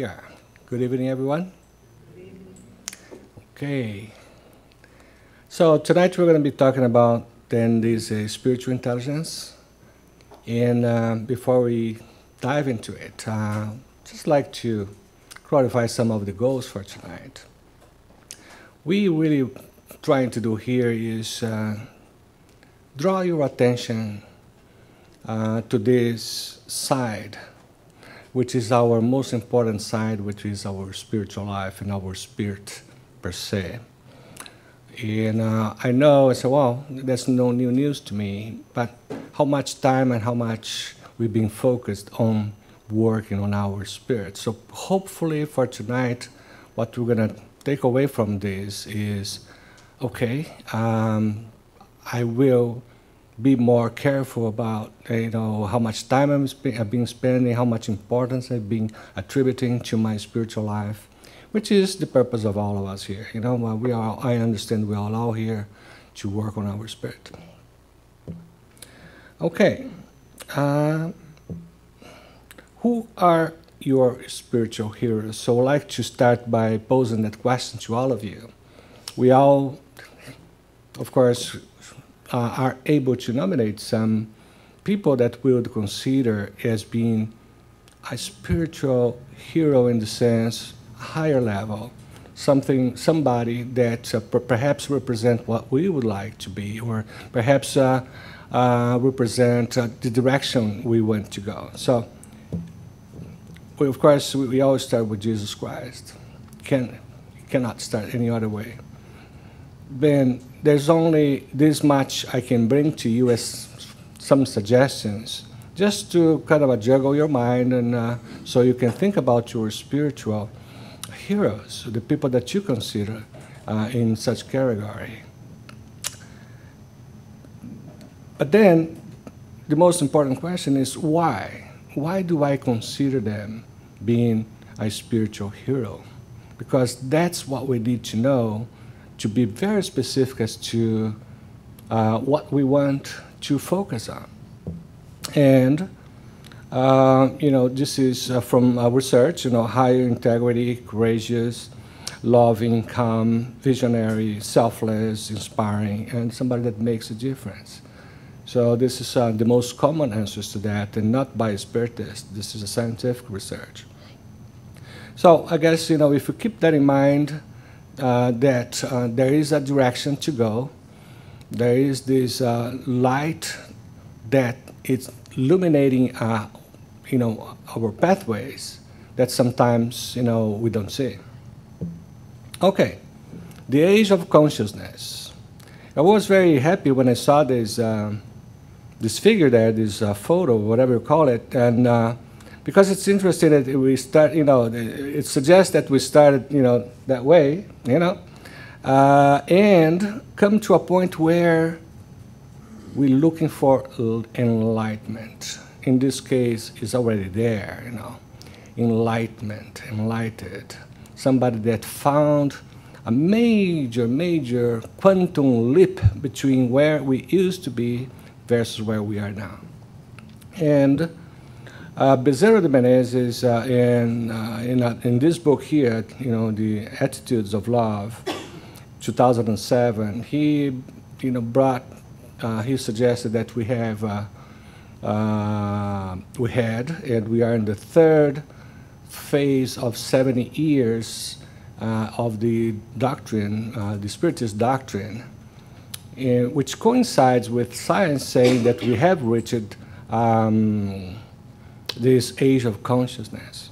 we are. Good evening, everyone. Okay. So tonight we're going to be talking about then this spiritual intelligence. And before we dive into it, just like to clarify some of the goals for tonight. We really trying to do here is draw your attention to this side, which is our most important side, which is our spiritual life and our spirit per se. And I know, I say, well, that's no new news to me, but how much time and how much we've been focused on working on our spirit. So hopefully for tonight, what we're going to take away from this is, okay, I will be more careful about how much time I've been spending, how much importance I've been attributing to my spiritual life, which is the purpose of all of us here. I understand we are all here to work on our spirit. Okay, who are your spiritual heroes? So I'd like to start by posing that question to all of you. We all, of course, are able to nominate some people that we would consider as being a spiritual hero in the sense, higher level, somebody that perhaps represent what we would like to be, or perhaps represent the direction we want to go. So, of course, we always start with Jesus Christ. Cannot start any other way. Then there's only this much I can bring to you as some suggestions, just to kind of juggle your mind, and so you can think about your spiritual heroes, the people that you consider in such category. But then the most important question is why? Why do I consider them being a spiritual hero? Because that's what we need to know to be very specific as to what we want to focus on. And, this is from our research, higher integrity, courageous, loving, calm, visionary, selfless, inspiring, and somebody that makes a difference. So this is the most common answers to that, and not by a spiritist. This is a scientific research. So I guess, if you keep that in mind, that there is a direction to go. There is this light that is illuminating, our pathways that sometimes, we don't see. Okay, the age of consciousness. I was very happy when I saw this figure there, this photo, whatever you call it, and because it's interesting that we start, it suggests that we started, that way, and come to a point where we're looking for enlightenment. In this case, it's already there, enlightenment, enlightened. Somebody that found a major quantum leap between where we used to be versus where we are now. And Bezerra de Menezes, in this book here, The Attitudes of Love, 2007, he, he suggested that we have, and we are in the third phase of 70 years of the doctrine, the Spiritist doctrine, which coincides with science saying that we have reached this age of consciousness.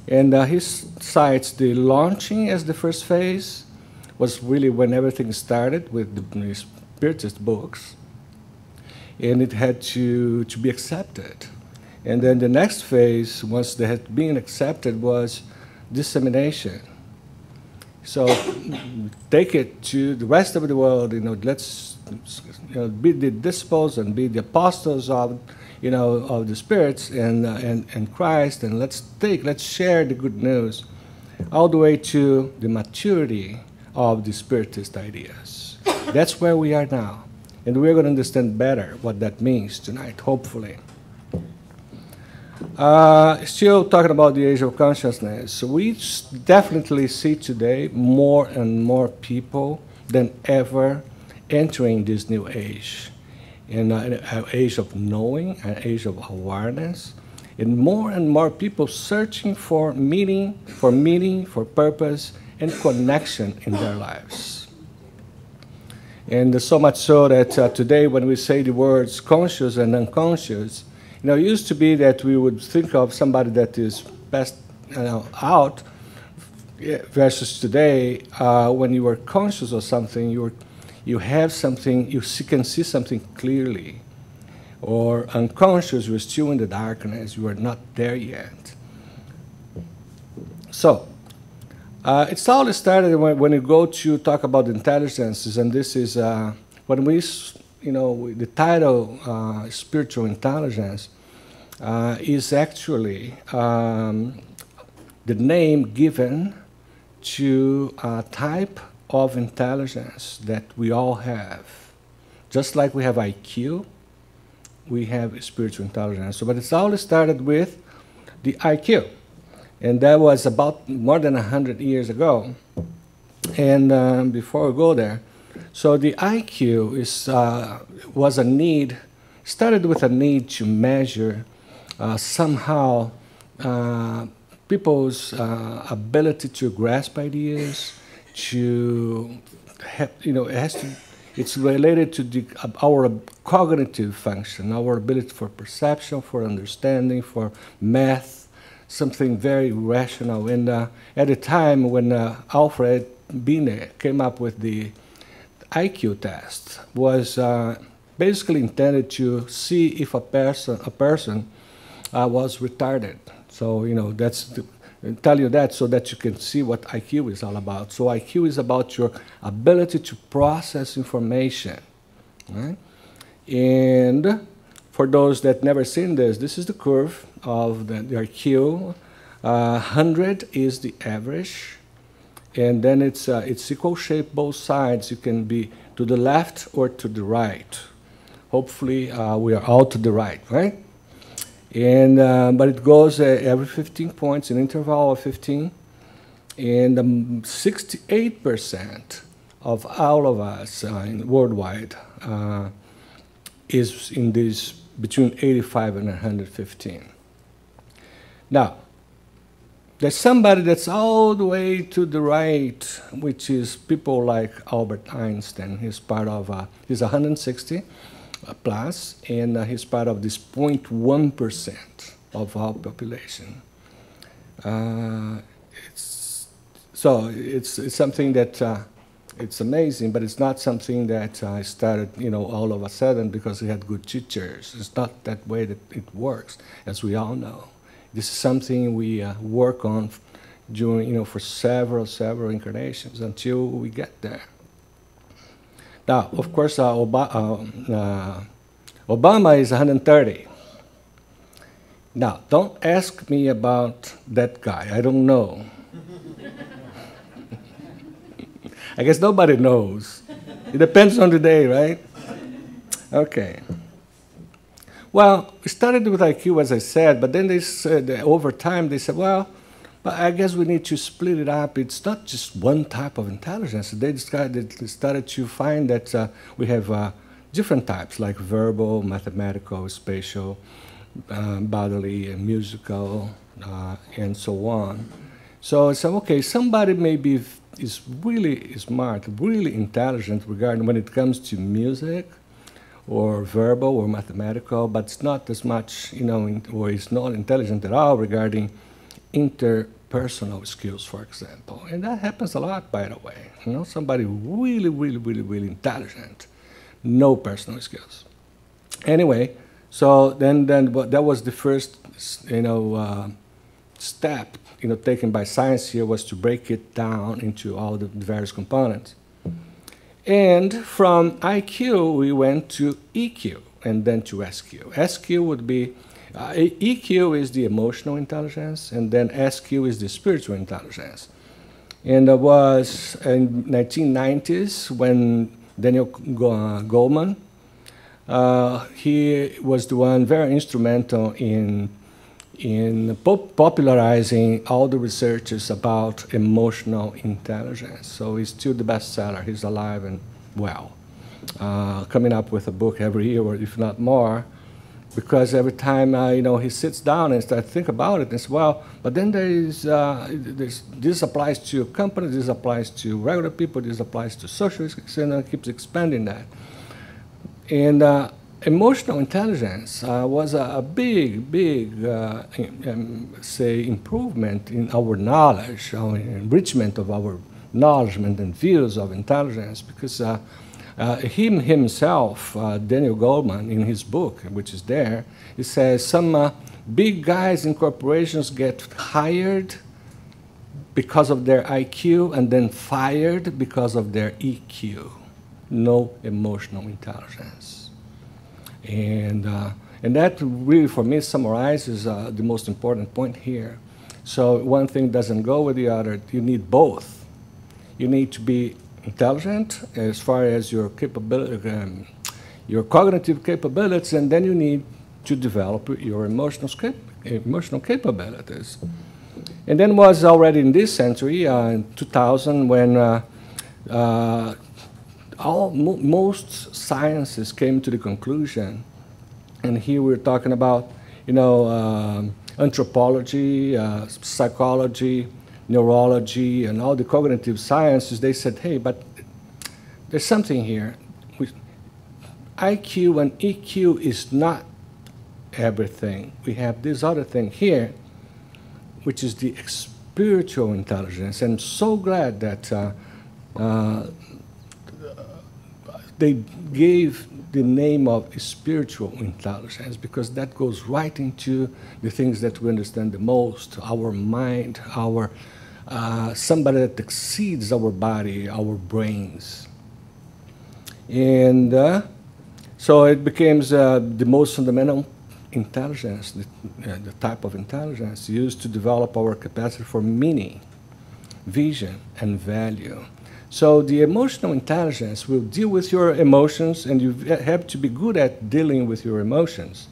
And he cites the launching as the first phase, was really when everything started with the Spiritist books, and it had to be accepted. And then the next phase, once they had been accepted, was dissemination. So take it to the rest of the world, let's be the disciples and be the apostles of of the spirits and Christ, and let's share the good news all the way to the maturity of the Spiritist ideas. That's where we are now. And we're going to understand better what that means tonight, hopefully. Still talking about the age of consciousness, we definitely see today more and more people than ever entering this new age, in an age of knowing, an age of awareness, and more people searching for meaning, for purpose, and connection in their lives. And so much so that today when we say the words conscious and unconscious, it used to be that we would think of somebody that is passed out, versus today, when you are conscious of something, you have something, can see something clearly. Or unconscious, you're still in the darkness, you are not there yet. So, it's all started when you go to talk about intelligences, and this is when we, the title spiritual intelligence is actually the name given to a type of intelligence that we all have. Just like we have IQ, we have spiritual intelligence. So, but it's all started with the IQ. And that was about more than 100 years ago. And before we go there, so the IQ was a need, started with a need to measure somehow people's ability to grasp ideas, to have, it's related to our cognitive function, our ability for perception, for understanding, for math, something very rational. And at the time when Alfred Binet came up with the IQ test, was basically intended to see if a person was retarded. So tell you that so that you can see what IQ is all about. So IQ is about your ability to process information, right? And for those that never seen this, this is the curve of the IQ. 100 is the average, and then it's equal shape both sides. You can be to the left or to the right. Hopefully, we are all to the right, right? And but it goes every 15 points, an interval of 15, and 68% of all of us worldwide is in this between 85 and 115. Now, there's somebody that's all the way to the right, which is people like Albert Einstein. He's part of, he's 160 plus, and he's part of this 0.1% of our population. It's something that it's amazing, but it's not something that started, all of a sudden because we had good teachers. It's not that way that it works, as we all know. This is something we work on during, for several incarnations until we get there. Now, of course, Obama is 130. Now, don't ask me about that guy. I don't know. I guess nobody knows. It depends on the day, right? Okay. Well, we started with IQ, as I said, but then they said, over time, they said, well, but I guess we need to split it up. It's not just one type of intelligence. They started to find that we have different types, like verbal, mathematical, spatial, bodily, musical, and so on. So I said, okay, somebody maybe is really smart, really intelligent regarding when it comes to music, or verbal or mathematical, but it's not as much, or it's not intelligent at all regarding interpersonal skills, for example. And that happens a lot, by the way. Somebody really intelligent, no personal skills. Anyway, so then that was the first, step, taken by science here, was to break it down into all the various components. And from IQ, we went to EQ, and then to SQ. SQ would be, EQ is the emotional intelligence, and then SQ is the spiritual intelligence. And it was in 1990s when Daniel Goleman, he was the one very instrumental in in popularizing all the researches about emotional intelligence. So he's still the bestseller. He's alive and well, coming up with a book every year, or if not more, because every time he sits down and starts to think about it, and says, well, but then this applies to companies, this applies to regular people, this applies to socialists, and it keeps expanding that. And emotional intelligence was a big, say, improvement in our knowledge, our enrichment of our knowledge and views of intelligence, because himself, Daniel Goleman, in his book, which is there, he says some big guys in corporations get hired because of their IQ and then fired because of their EQ, no emotional intelligence. And that really, for me, summarizes the most important point here. So one thing doesn't go with the other. You need both. You need to be intelligent as far as your capability, your cognitive capabilities, and then you need to develop your emotional capabilities. And then was already in this century, in 2000, when most sciences came to the conclusion, and here we're talking about, anthropology, psychology, neurology, and all the cognitive sciences. They said, hey, but there's something here. IQ and EQ is not everything. We have this other thing here, which is the spiritual intelligence. And I'm so glad that they gave the name of spiritual intelligence, because that goes right into the things that we understand the most, our mind, our somebody that exceeds our body, our brains. And so it becomes the most fundamental intelligence, the type of intelligence used to develop our capacity for meaning, vision, and value. So the emotional intelligence will deal with your emotions, and you have to be good at dealing with your emotions.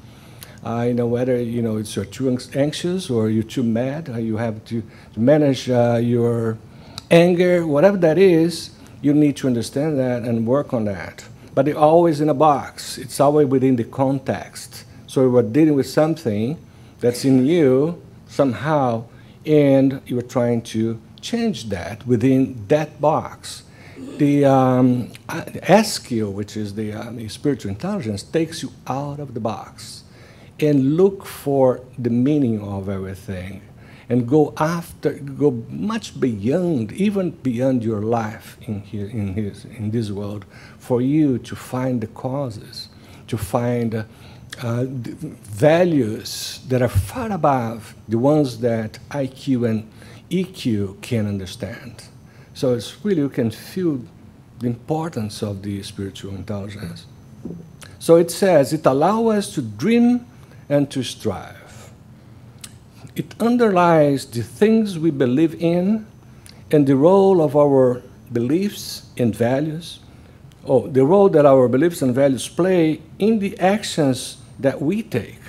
Whether it's you're too anxious or you're too mad, you have to manage your anger, whatever that is. You need to understand that and work on that. But it's always in a box. It's always within the context. So you are dealing with something that's in you somehow, and you're trying to change that within that box. The SQ, which is the spiritual intelligence, takes you out of the box and look for the meaning of everything, and go much beyond, even beyond your life in this world, for you to find the causes, to find values that are far above the ones that IQ and EQ can understand. So it's really, you can feel the importance of the spiritual intelligence. So it says, it allows us to dream and to strive. It underlies the things we believe in and the role of our beliefs and values, the role that our beliefs and values play in the actions that we take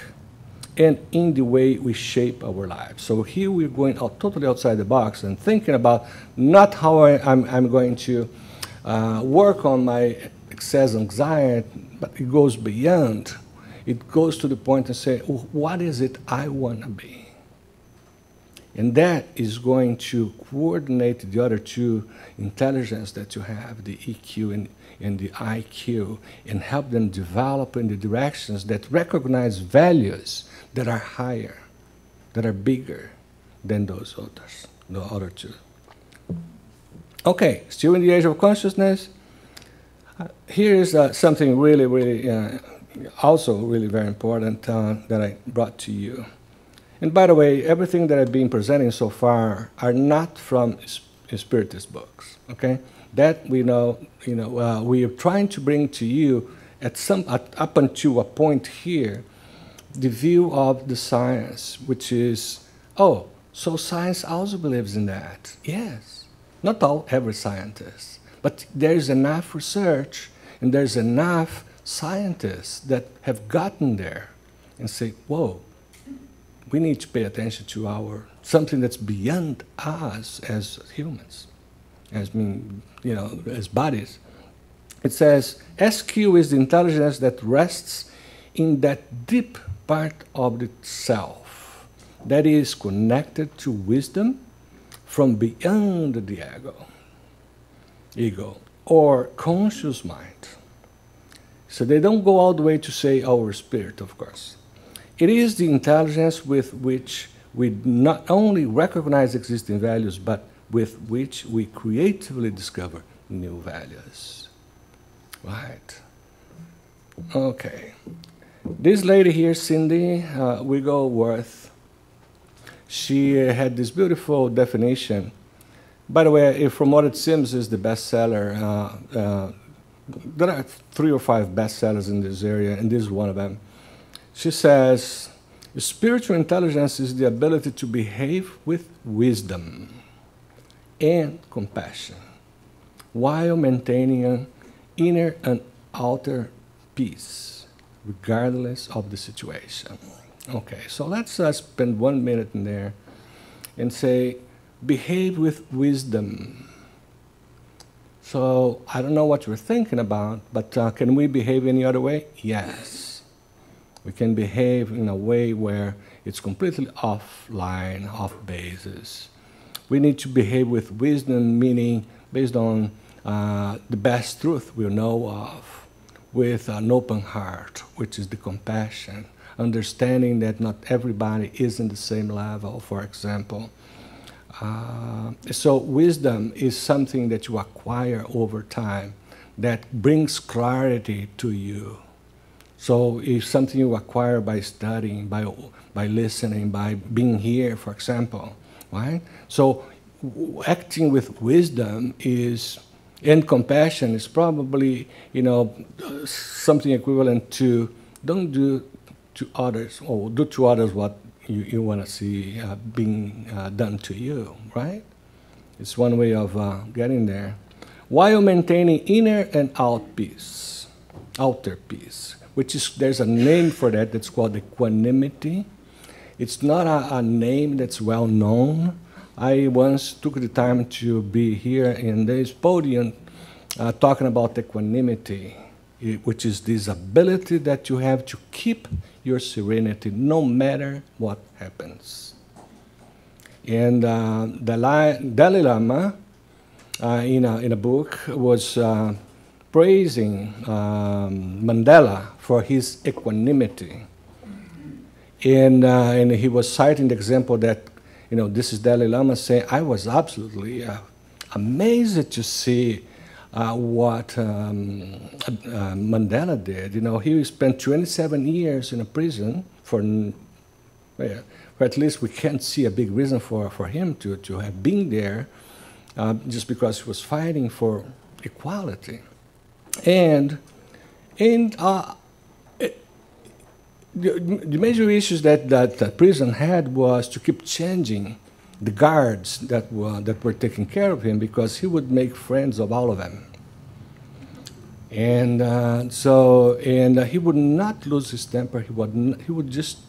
and in the way we shape our lives. So here we're going totally outside the box and thinking about not how I'm going to work on my excess anxiety, but it goes beyond. It goes to the point and say, what is it I want to be? And that is going to coordinate the other two intelligence that you have, the EQ and the IQ, and help them develop in the directions that recognize values that are higher, that are bigger than those others, the other two. Okay, still in the age of consciousness. Here is something really, also really very important that I brought to you. And by the way, everything that I've been presenting so far are not from Spiritist books, okay? That we know, we are trying to bring to you up until a point here, the view of the science, which is, so science also believes in that. Yes, not every scientist, but there's enough research and there's enough scientists that have gotten there and say, whoa, we need to pay attention to something that's beyond us as humans, as as bodies. It says, SQ is the intelligence that rests in that deep part of the self that is connected to wisdom from beyond the ego, or conscious mind. So they don't go all the way to say our spirit, of course. It is the intelligence with which we not only recognize existing values, but with which we creatively discover new values. Right. Okay. This lady here, Cindy Wigglesworth, she had this beautiful definition. By the way, from what it seems, is the bestseller. There are 3 or 5 bestsellers in this area, and this is one of them. She says, spiritual intelligence is the ability to behave with wisdom and compassion while maintaining an inner and outer peace, regardless of the situation. Okay, so let's spend 1 minute in there and say, behave with wisdom. So I don't know what you're thinking about, but can we behave any other way? Yes. We can behave in a way where it's completely offline, off basis. We need to behave with wisdom, meaning based on the best truth we know of, with an open heart, which is the compassion, understanding that not everybody is in the same level, for example. So wisdom is something that you acquire over time that brings clarity to you. So it's something you acquire by studying, by listening, by being here, for example, right? So acting with wisdom and compassion is probably, something equivalent to don't do to others, or do to others what you want to see being done to you, right? It's one way of getting there. While maintaining inner and outer peace, which is, there's a name for that that's called equanimity. It's not a name that's well known. I once took the time to be here in this podium talking about equanimity, which is this ability that you have to keep your serenity no matter what happens. And Dalai Lama, in a book, was praising Mandela for his equanimity. And he was citing the example that, this is Dalai Lama saying, I was absolutely amazed to see what Mandela did. He spent 27 years in a prison for at least we can't see a big reason for him to have been there, just because he was fighting for equality. And the major issues that prison had was to keep changing the guards that were taking care of him, because he would make friends of all of them. And he would not lose his temper. He would just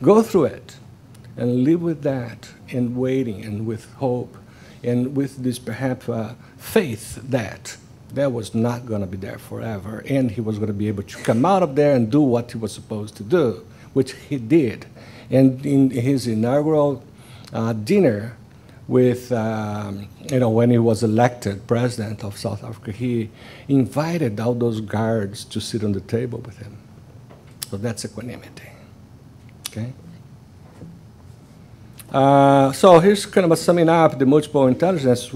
go through it and live with that, and waiting, and with hope, and with this perhaps faith that was not going to be there forever, and he was going to be able to come out of there and do what he was supposed to do, which he did. And in his inaugural dinner with, when he was elected president of South Africa, he invited all those guards to sit on the table with him. So that's equanimity. Okay. So here's kind of a summing up the multiple intelligence.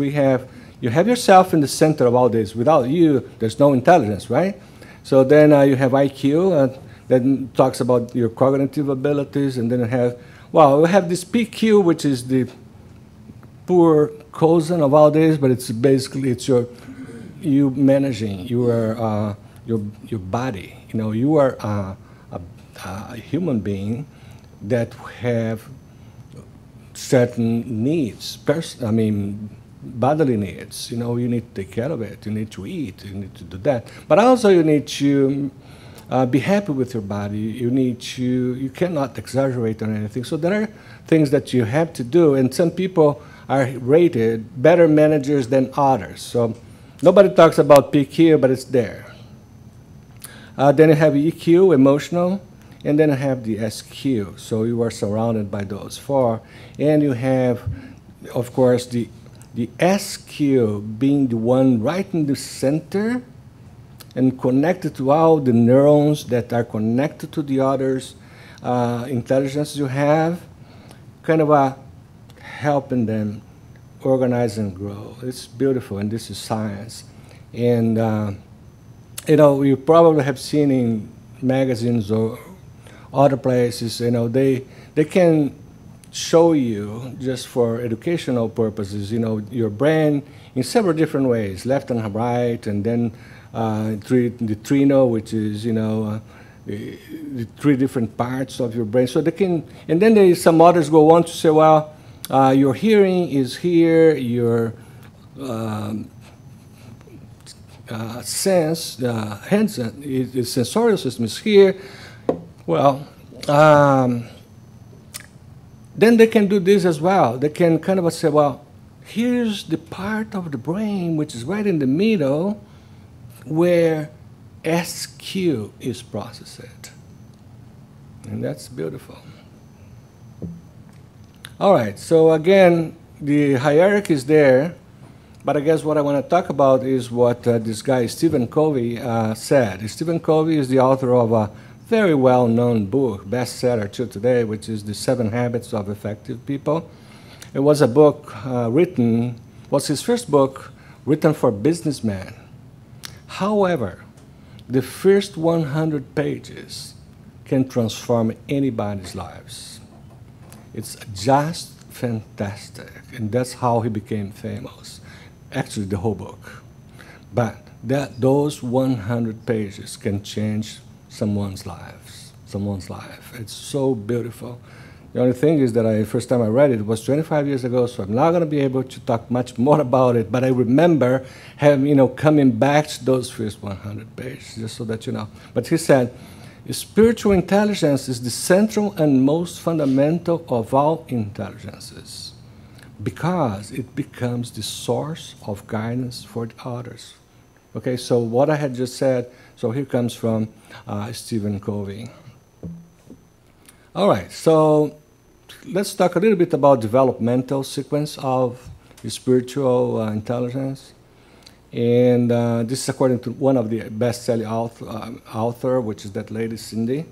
You have yourself in the center of all this. Without you, there's no intelligence, right? So then you have IQ, that talks about your cognitive abilities, and then we have this PQ, which is the poor cousin of all this, but it's basically you managing your body. You are a human being that have certain needs, bodily needs. You need to take care of it. You need to eat. You need to do that. But also you need to be happy with your body. You cannot exaggerate on anything. So there are things that you have to do, and some people are rated better managers than others. So nobody talks about PQ, but it's there. Then you have EQ, emotional, and then you have the SQ. So you are surrounded by those four. And you have, of course, the SQ being the one right in the center and connected to all the neurons that are connected to the others intelligence you have, kind of helping them organize and grow. It's beautiful, and this is science. And you probably have seen in magazines or other places, they can show you, just for educational purposes, your brain in several different ways, left and right, and then the trino, which is, the three different parts of your brain. So they can, and then some others go on to say, well, your hearing is here, your sensorial system is here. Well, then they can do this as well. They can kind of say, well, here's the part of the brain which is right in the middle where SQ is processed. And that's beautiful. All right, so again, the hierarchy is there, but I guess what I want to talk about is what this guy, Stephen Covey, said. Stephen Covey is the author of a very well-known book, bestseller till today, which is The 7 Habits of Effective People. It was a book was his first book written for businessmen. However, the first 100 pages can transform anybody's lives. It's just fantastic, and that's how he became famous. Actually, the whole book. But those 100 pages can change someone's life. It's so beautiful. The only thing is that first time I read it was 25 years ago, so I'm not going to be able to talk much more about it, but I remember coming back to those first 100 pages, just so that you know. But he said, spiritual intelligence is the central and most fundamental of all intelligences, because it becomes the source of guidance for the others. Okay, so what I had just said, so here comes from Stephen Covey. All right, so let's talk a little bit about developmental sequence of spiritual intelligence. And this is according to one of the best-selling author, which is that lady, Cindy.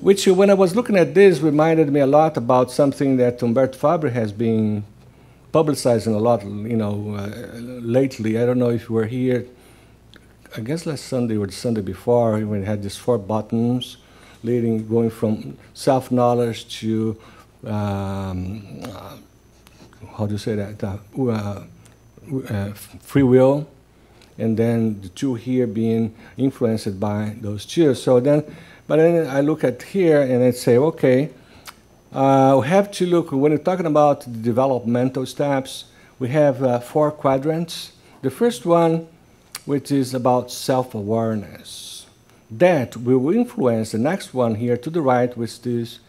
Which, when I was looking at this, reminded me a lot about something that Umberto Fabre has been publicizing a lot, lately. I don't know if you were here, I guess last Sunday or the Sunday before, when we had these 4 buttons going from self-knowledge to, how do you say that, free will, and then the 2 here being influenced by those 2. So then, but then I look at here and I say, okay, we have to look, when we're talking about the developmental steps, we have 4 quadrants. The first one, which is about self-awareness. That will influence the next one here to the right, which is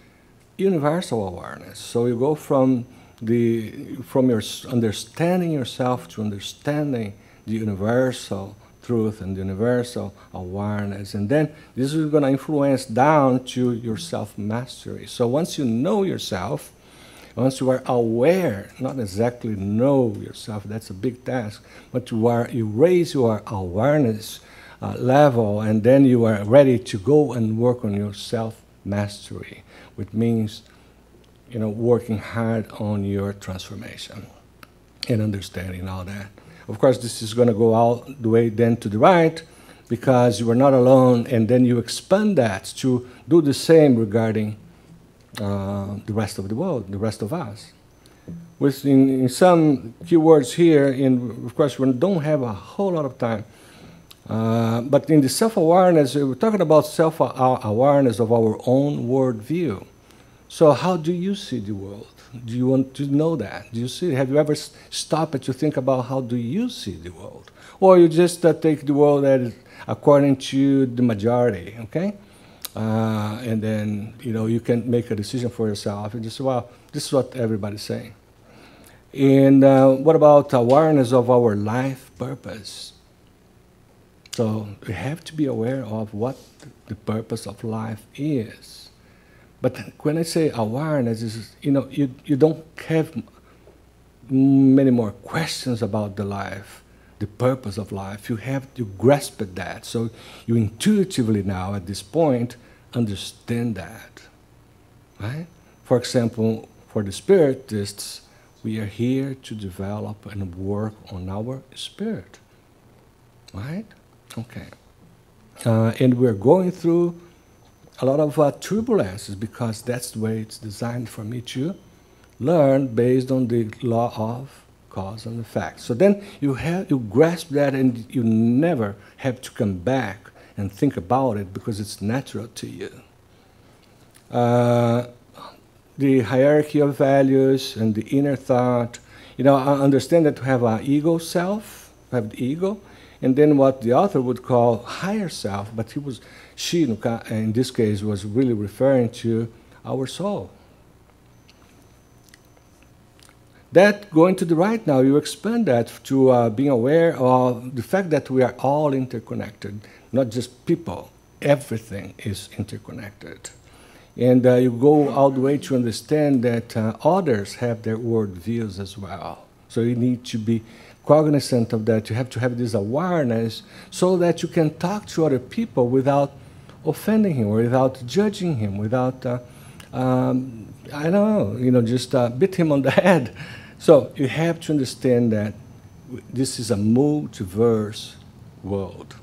universal awareness. So you go from your understanding yourself to understanding the universal truth and the universal awareness. And then this is going to influence down to your self-mastery. So once you know yourself, once you are aware, not exactly know yourself, that's a big task, but you raise your awareness level, and then you are ready to go and work on your self-mastery, which means working hard on your transformation and understanding all that. Of course, this is going to go all the way then to the right, because you are not alone, and then you expand that to do the same regarding the rest of the world, the rest of us. In some keywords here, of course, we don't have a whole lot of time, but in the self-awareness, we're talking about self-awareness of our own worldview. So how do you see the world? Do you want to know that? Do you see? Have you ever stopped to think about how do you see the world? Or you just take the world as according to the majority, okay? And then, you can make a decision for yourself and just say, well, this is what everybody's saying. And what about awareness of our life purpose? So we have to be aware of what the purpose of life is. But when I say awareness, is you don't have many more questions about the life, the purpose of life. You have to grasp at that. So you intuitively now, at this point, understand that, right? For example, for the Spiritists, we are here to develop and work on our spirit, right? Okay. And we're going through a lot of turbulences because that's the way it's designed for me to learn based on the law of cause and effect. So then you grasp that, and you never have to come back and think about it because it's natural to you. The hierarchy of values and the inner thought. I understand that we have an ego self, we have the ego, and then what the author would call higher self, but she in this case was really referring to our soul. That going to the right now, you expand that to being aware of the fact that we are all interconnected, not just people. Everything is interconnected. And you go all the way to understand that others have their worldviews as well. So you need to be cognizant of that. You have to have this awareness so that you can talk to other people without offending him, or without judging him, without, just beat him on the head. So you have to understand that this is a multiverse world.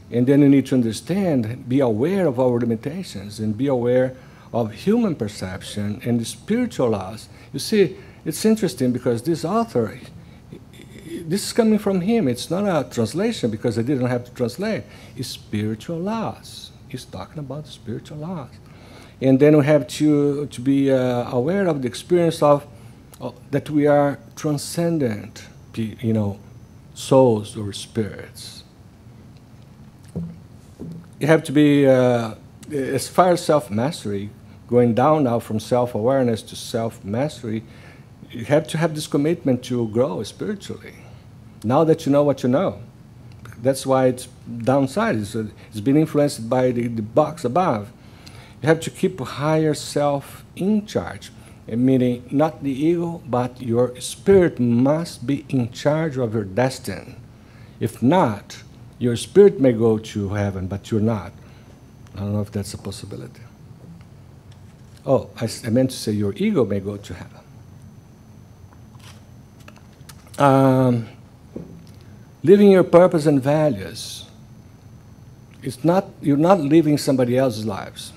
And then you need to understand, be aware of our limitations, and be aware of human perception and the spiritual laws. You see, it's interesting because this author, this is coming from him. It's not a translation because I didn't have to translate. It's spiritual laws. He's talking about spiritual laws. And then we have to be aware of the experience of that we are transcendent, souls or spirits. You have to be, as far as self-mastery, going down now from self-awareness to self-mastery, you have to have this commitment to grow spiritually. Now that you know what you know. That's why it's downside. It's been influenced by the box above. You have to keep a higher self in charge, meaning not the ego, but your spirit must be in charge of your destiny. If not, your spirit may go to heaven, but you're not. I don't know if that's a possibility. Oh, I meant to say your ego may go to heaven. Living your purpose and values. You're not living somebody else's life.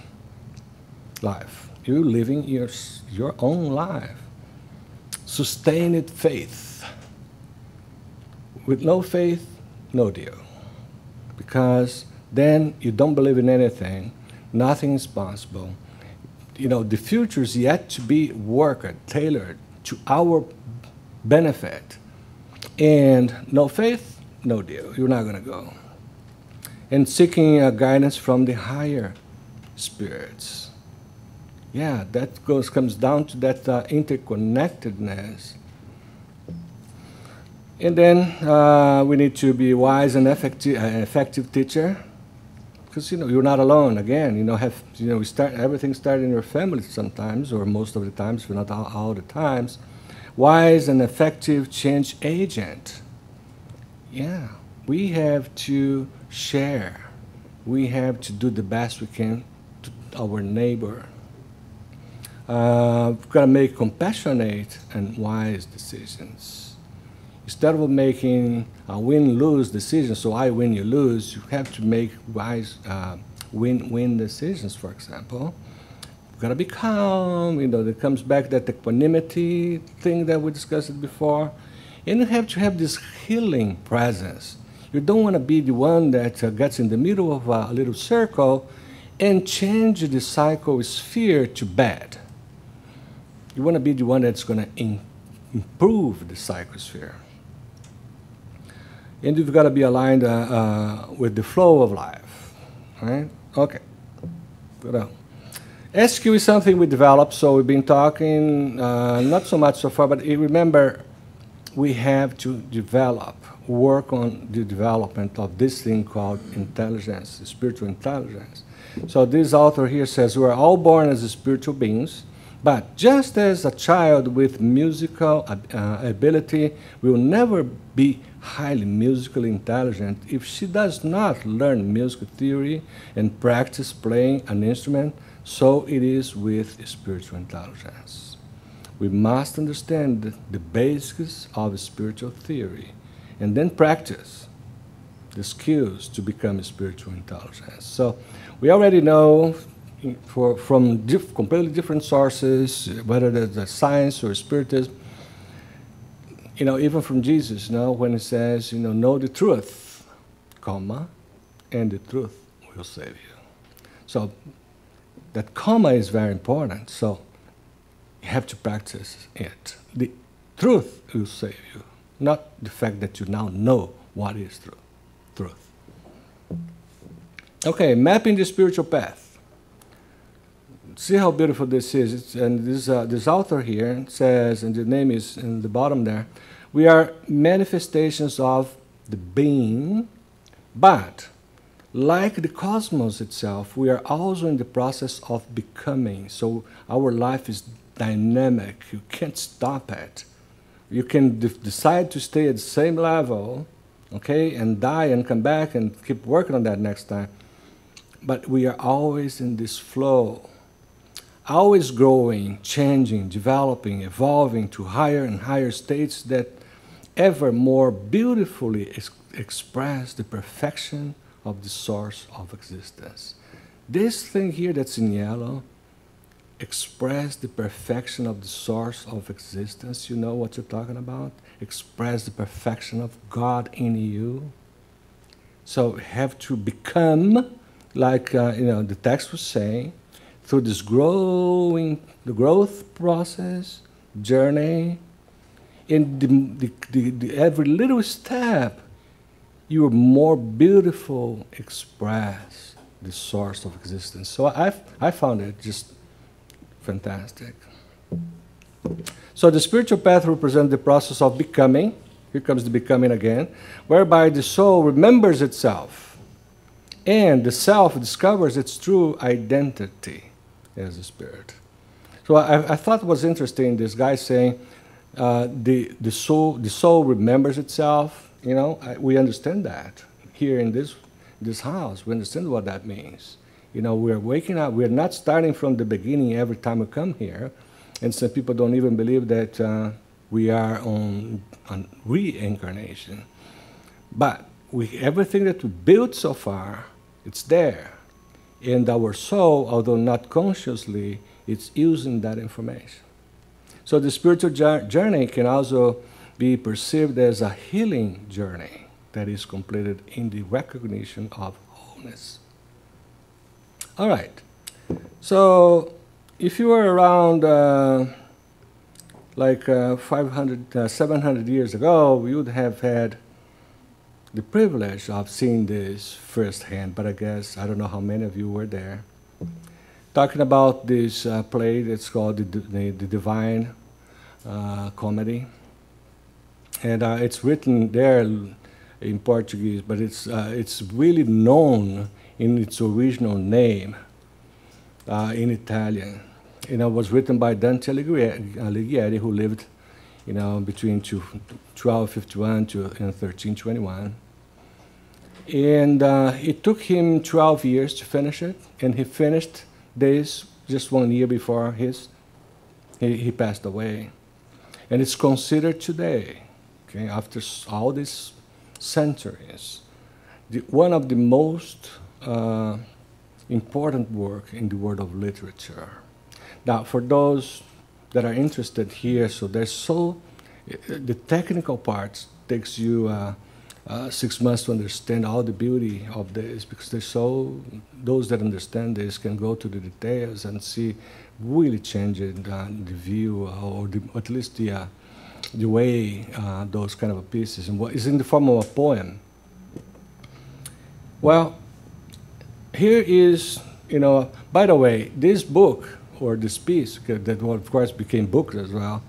You're living your own life. Sustained faith. With no faith, no deal. Because then you don't believe in anything. Nothing is possible. The future is yet to be worked, tailored to our benefit. And no faith, no deal. You're not going to go. And seeking guidance from the higher spirits. Yeah, that comes down to that interconnectedness. And then we need to be wise and effective teacher, because you're not alone. Again, everything starts in your family sometimes, or most of the times, if not all the times. Wise and effective change agent. Yeah, we have to share. We have to do the best we can to our neighbor. We've got to make compassionate and wise decisions. Instead of making a win-lose decision, so I win, you lose, you have to make wise win-win decisions, for example. You've got to be calm, there comes back that equanimity thing that we discussed before. And you have to have this healing presence. You don't want to be the one that gets in the middle of a little circle and change the cycle of fear to bad. You want to be the one that's going to improve the psychosphere. And you've got to be aligned with the flow of life, right? Okay. Good. SQ is something we developed, so we've been talking, not so much so far, but remember, we have to work on the development of this thing called intelligence, spiritual intelligence. So this author here says, we are all born as spiritual beings, but just as a child with musical ability will never be highly musically intelligent if she does not learn music theory and practice playing an instrument, so it is with spiritual intelligence. We must understand the basics of spiritual theory and then practice the skills to become spiritual intelligence. So we already know from completely different sources, whether that's science or spiritism, even from Jesus, when he says, know the truth, comma, and the truth will save you. So that comma is very important. So you have to practice it. The truth will save you, not the fact that you now know what is truth. Okay, mapping the spiritual path. See how beautiful this is. And this author here says, and the name is in the bottom there, we are manifestations of the being, but like the cosmos itself, we are also in the process of becoming. So our life is dynamic. You can't stop it. You can decide to stay at the same level, okay, and die and come back and keep working on that next time. But we are always in this flow, always growing, changing, developing, evolving to higher and higher states that ever more beautifully express the perfection of the source of existence. This thing here that's in yellow express the perfection of the source of existence. You know what you're talking about? Express the perfection of God in you. So have to become, like the text was saying, through this the growth process, journey, in every little step, you are more beautiful express the source of existence. So I found it just fantastic. So the spiritual path represents the process of becoming. Here comes the becoming again, whereby the soul remembers itself, and the self discovers its true identity as a spirit. So I thought it was interesting, this guy saying the soul remembers itself. We understand that here in this house. We understand what that means. We're waking up. We're not starting from the beginning every time we come here. And some people don't even believe that we are on reincarnation. But everything that we built so far, it's there. And our soul, although not consciously, it's using that information. So the spiritual journey can also be perceived as a healing journey that is completed in the recognition of wholeness. All right. So if you were around 700 years ago, you would have had the privilege of seeing this firsthand, but I don't know how many of you were there. Talking about this play that's called the Divine Comedy. And it's written there in Portuguese, but it's really known in its original name in Italian. It was written by Dante Alighieri, who lived between 1251 to 1321. And it took him 12 years to finish it, and he finished this just 1 year before he passed away. And it's considered today, okay, after all these centuries, one of the most important work in the world of literature. Now, for those that are interested here, so the technical part takes you 6 months to understand all the beauty of this, because those that understand this can go to the details and see really changed the view, or at least the way those kind of pieces, and what is in the form of a poem. Well, here is, by the way, this book, or this piece, that of course became books as well,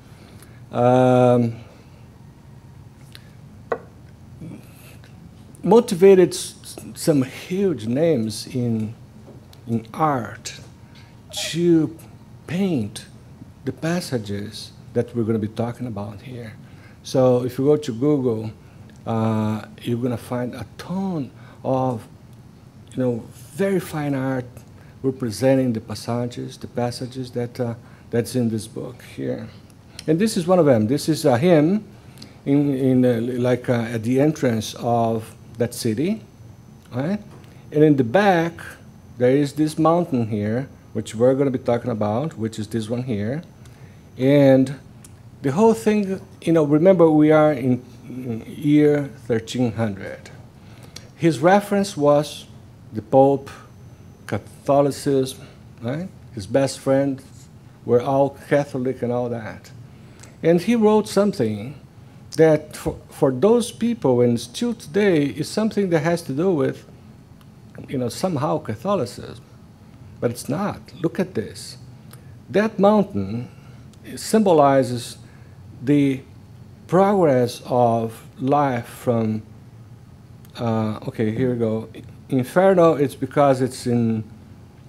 motivated some huge names in art to paint the passages that we're going to be talking about here. So if you go to Google, you're going to find a ton of, very fine art representing the passages that's in this book here. And this is one of them. This is a hymn at the entrance of that city, right? And in the back, there is this mountain here, which we're going to be talking about, which is this one here. And the whole thing, remember we are in year 1300. His reference was the Pope, Catholicism, right? His best friends were all Catholic and all that. And he wrote something that for those people, and still today, is something that has to do with, somehow Catholicism. But it's not. Look at this. That mountain symbolizes the progress of life from, okay, here we go. Inferno, it's because it's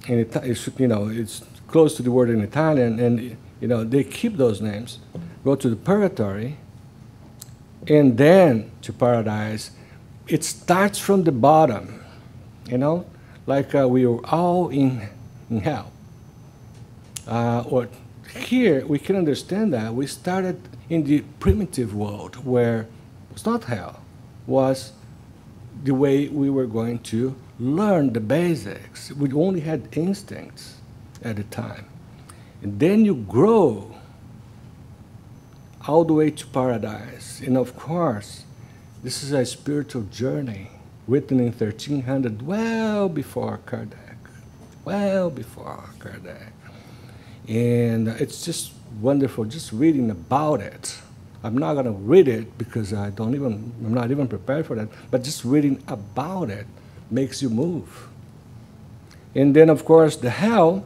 it's close to the word in Italian, and, they keep those names. Go to the purgatory, and then to paradise. It starts from the bottom, like we were all in hell. Or here, we can understand that we started in the primitive world, where it's not hell, was the way we were going to learn the basics. We only had instincts at the time. And then you grow all the way to paradise. And of course, this is a spiritual journey written in 1300, well before Kardec. Well before Kardec. And it's just wonderful, just reading about it. I'm not going to read it because I'm not even prepared for that, but just reading about it makes you move. And then, of course, the hell,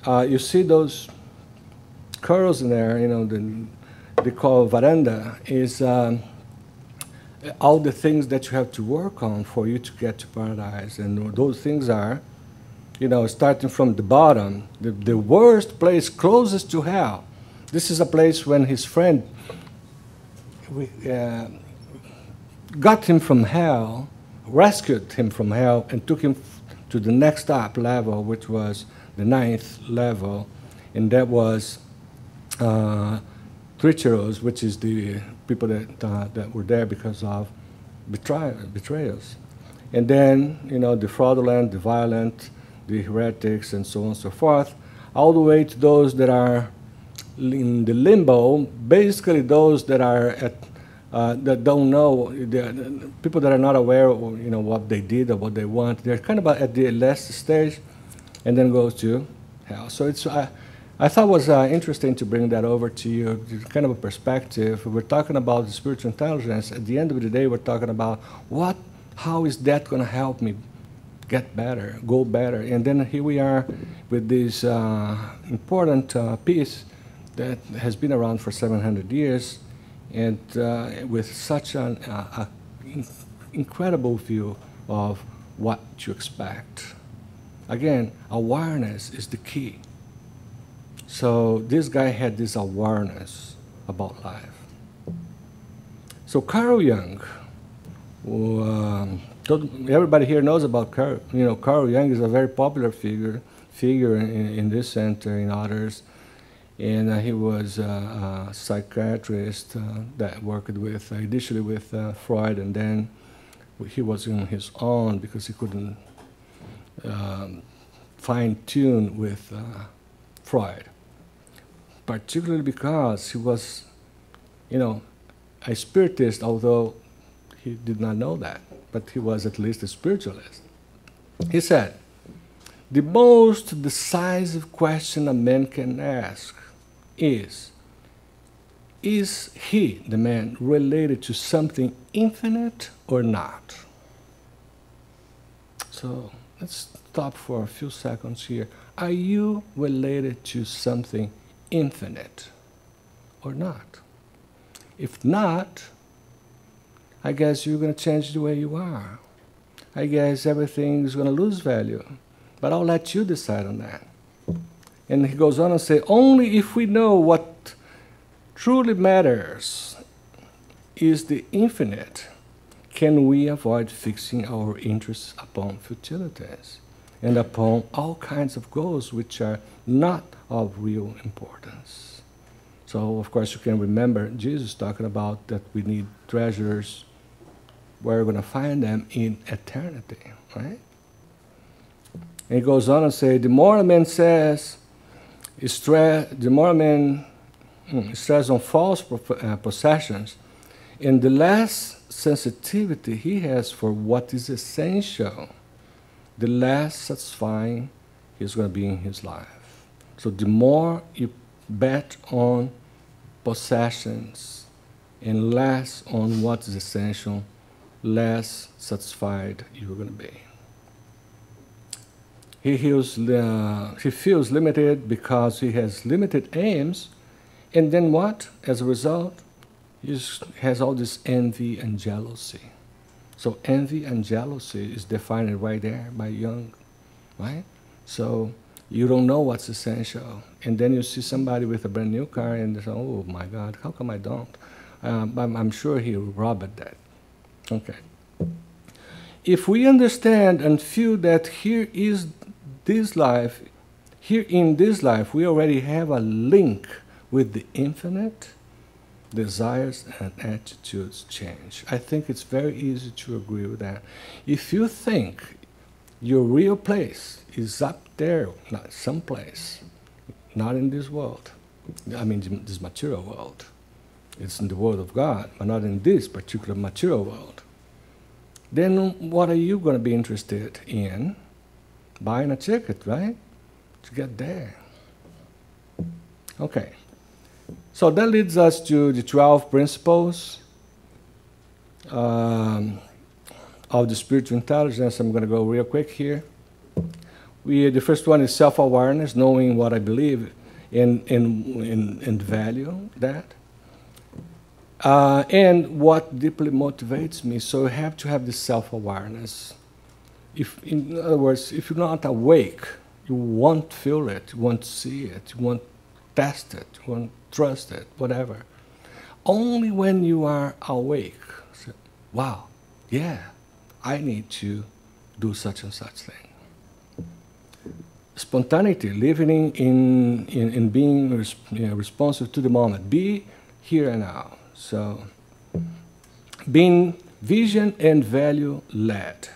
you see those curls in there, they call veranda, is all the things that you have to work on for you to get to paradise. And those things are, starting from the bottom, the worst place closest to hell. This is a place when his friend got him from hell, rescued him from hell, and took him to the next up level, which was the 9th level, and that was treacherous, which is the people that were there because of betrayals. And then, the fraudulent, the violent, the heretics, and so on and so forth, all the way to those that are in the limbo, basically those that are that don't know, the people that are not aware of what they did or what they want. They're kind of at the last stage, and then goes to hell. So it's I thought it was interesting to bring that over to you, kind of a perspective. We're talking about the spiritual intelligence. At the end of the day, we're talking about how is that going to help me get better, go better? And then here we are with this important piece that has been around for 700 years, and with such an incredible view of what to expect. Again, awareness is the key. So this guy had this awareness about life. So Carl Jung, everybody here knows about Carl. Carl Jung is a very popular figure in this center, in others. And he was a psychiatrist that worked with, initially with Freud, and then he was on his own because he couldn't fine-tune with Freud. Particularly because he was, a spiritist, although he did not know that, but he was at least a spiritualist. He said, The most decisive question a man can ask is he, the man, related to something infinite or not? So let's stop for a few seconds here. Are you related to something infinite or not? If not, I guess you're going to change the way you are. I guess everything is going to lose value. But I'll let you decide on that. And he goes on and say, only if we know what truly matters is the infinite can we avoid fixing our interests upon futilities and upon all kinds of goals which are not of real importance. So, of course, you can remember Jesus talking about that we need treasures where we're going to find them in eternity, right? And he goes on and say, the more a man says, the more a man stress on false possessions, and the less sensitivity he has for what is essential, the less satisfying he's going to be in his life. So the more you bet on possessions and less on what is essential, less satisfied you're going to be. He feels limited because he has limited aims, and then what? As a result, he has all this envy and jealousy. So envy and jealousy is defined right there by Jung, right? So you don't know what's essential, and then you see somebody with a brand new car, and they say, "Oh my God, how come I don't?" I'm sure he robbed that. Okay. If we understand and feel that here in this life, we already have a link with the infinite, desires and attitudes change. I think it's very easy to agree with that. If you think your real place is up there, not someplace, not in this world, I mean this material world, it's in the world of God, but not in this particular material world, then what are you going to be interested in? Buying a ticket, right? To get there. Okay. So that leads us to the 12 principles of the spiritual intelligence. I'm going to go real quick here. The first one is self-awareness, knowing what I believe and value that. And what deeply motivates me. So you have to have this self-awareness. In other words, if you're not awake, you won't feel it, you won't see it, you won't test it, you won't trust it, whatever. Only when you are awake, say, wow, yeah, I need to do such and such thing. Spontaneity, living in being responsive to the moment. Be here and now. So, being vision and value led,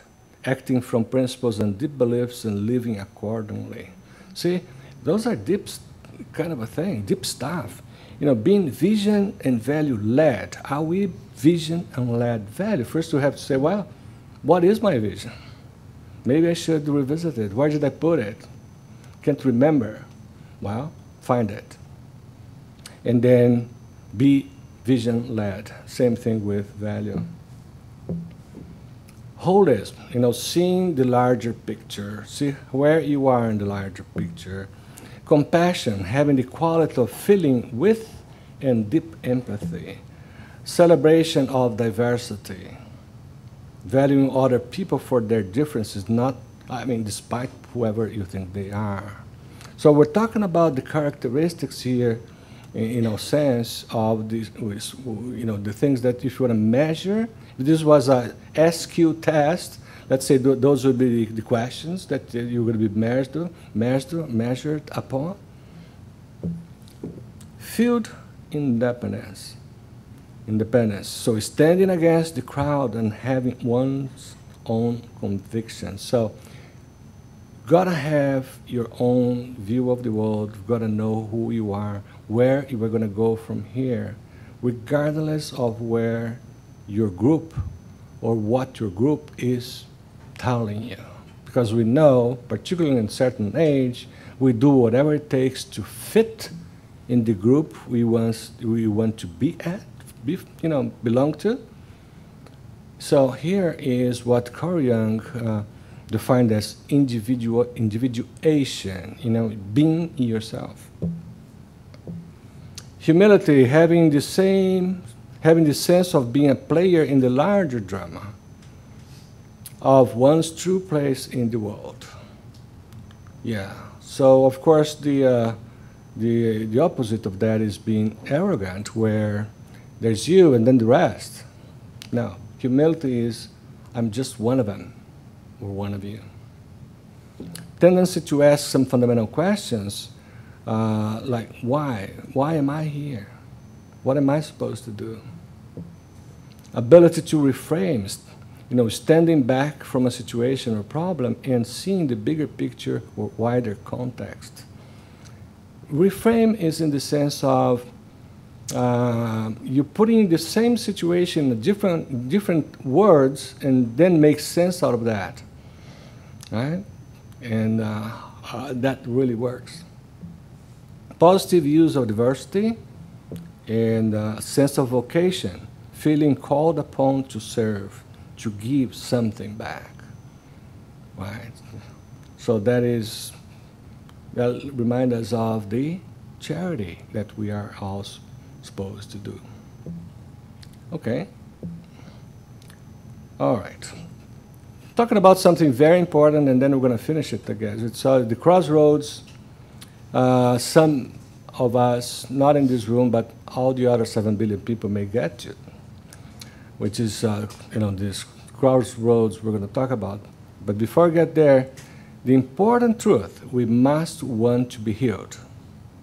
acting from principles and deep beliefs and living accordingly. See, those are deep kind of a thing, deep stuff. You know, being vision and value led. Are we vision and led value? First we have to say, well, what is my vision? Maybe I should revisit it. Where did I put it? Can't remember. Well, find it. And then be vision-led. Same thing with value. Holism, seeing the larger picture. See where you are in the larger picture. Compassion, having the quality of feeling with and deep empathy. Celebration of diversity. Valuing other people for their differences, despite whoever you think they are. So we're talking about the characteristics here, in a sense of these, the things that if you want to measure. If this was a SQ test, let's say those would be the questions that you're going to be measured upon. Field independence. So standing against the crowd and having one's own convictions. So gotta have your own view of the world. You've got to know who you are, where you are going to go from here, regardless of where your group or what your group is telling you. because we know, particularly in a certain age, we do whatever it takes to fit in the group we want to be at, belong to. So here is what Carl Jung defined as individuation, being yourself. Humility, having the sense of being a player in the larger drama of one's true place in the world. Yeah. So of course the opposite of that is being arrogant, where there's you and then the rest. No, humility is I'm just one of them, or one of you. Tendency to ask some fundamental questions, like why? Why am I here? What am I supposed to do? Ability to reframe, standing back from a situation or problem and seeing the bigger picture or wider context. Reframe is in the sense of you're putting the same situation in different words and then make sense out of that, right? And that really works. Positive use of diversity and a sense of vocation, feeling called upon to serve, to give something back, right? So that reminds us of the charity that we are all supposed to do. Okay. All right. Talking about something very important, and then we're going to finish it again. It's the crossroads. Some of us, not in this room, but all the other 7 billion people may get to, which is, this crossroads we're going to talk about. But before I get there, the important truth, we must want to be healed.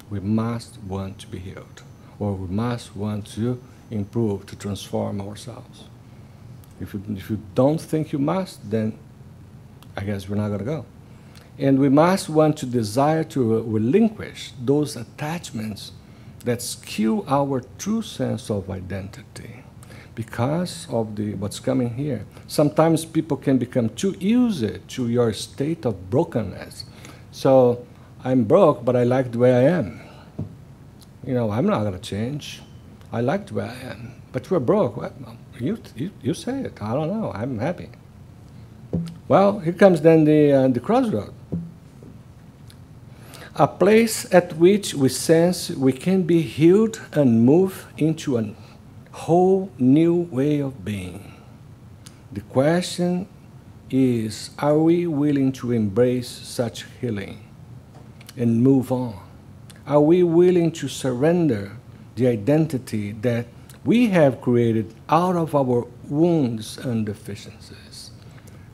We must want to be healed. Or we must want to improve, to transform ourselves. If you don't think you must, then I guess we're not going to go. And we must want to desire to relinquish those attachments that skew our true sense of identity because of what's coming here. Sometimes people can become too used to your state of brokenness. So I'm broke, but I like the way I am. I'm not going to change. I like the way I am. But we're broke. Well, you say it. I don't know. I'm happy. Well, here comes then the crossroad. A place at which we sense we can be healed and move into a whole new way of being. The question is, are we willing to embrace such healing and move on? Are we willing to surrender the identity that we have created out of our wounds and deficiencies?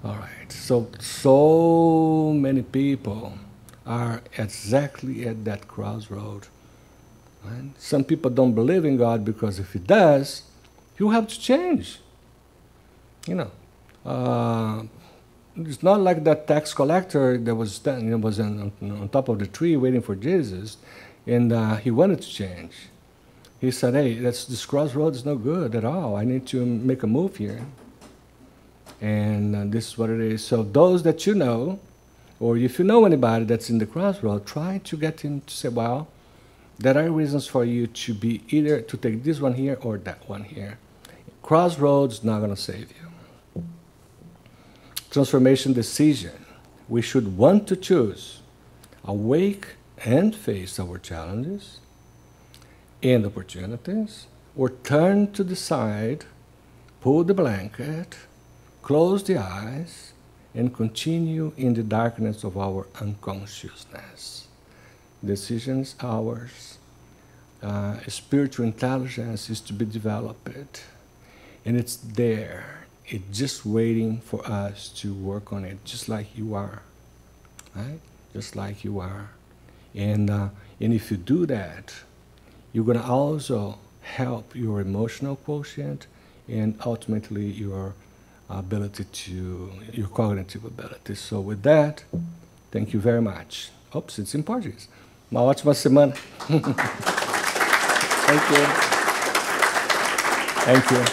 All right, so many people are exactly at that crossroad. Right? Some people don't believe in God because if He does, you have to change. It's not like that tax collector that was on top of the tree waiting for Jesus, and he wanted to change. He said, hey, this crossroad is no good at all. I need to make a move here. And this is what it is. So those that you know, or if you know anybody that's in the crossroad, try to get him to say, well, there are reasons for you to be either to take this one here or that one here. Crossroads not going to save you. Transformation decision. We should want to choose, awake and face our challenges and opportunities, or turn to the side, pull the blanket, close the eyes, and continue in the darkness of our unconsciousness. Decision is ours. Spiritual intelligence is to be developed, and it's there. It's just waiting for us to work on it, just like you are, right? Just like you are. And if you do that, you're going to also help your emotional quotient and ultimately your your cognitive ability. So with that, thank you very much. Oops, it's in Portuguese. Uma ótima semana. Thank you. Thank you.